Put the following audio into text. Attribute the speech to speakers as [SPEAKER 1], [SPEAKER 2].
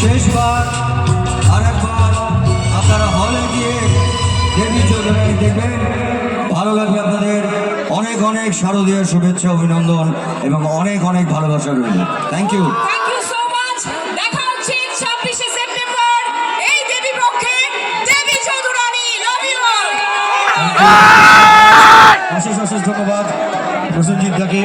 [SPEAKER 1] শেষবার আরেকবার আপনারা হলে গিয়ে দেবী চৌধুরানী দেখবেন, ভালো লাগবে আপনাদের। অনেক অনেক শারদীয় শুভেচ্ছা, অভিনন্দন এবং অনেক অনেক ভালোবাসা রইল। Thank you.
[SPEAKER 2] So much. দেখা হচ্ছে 26শে সেপ্টেম্বর এই দেবী পক্ষে Debi Chaudhurani. Love you all.
[SPEAKER 1] অশেষ অশেষ ধন্যবাদ প্রসেনজিৎ দাকে।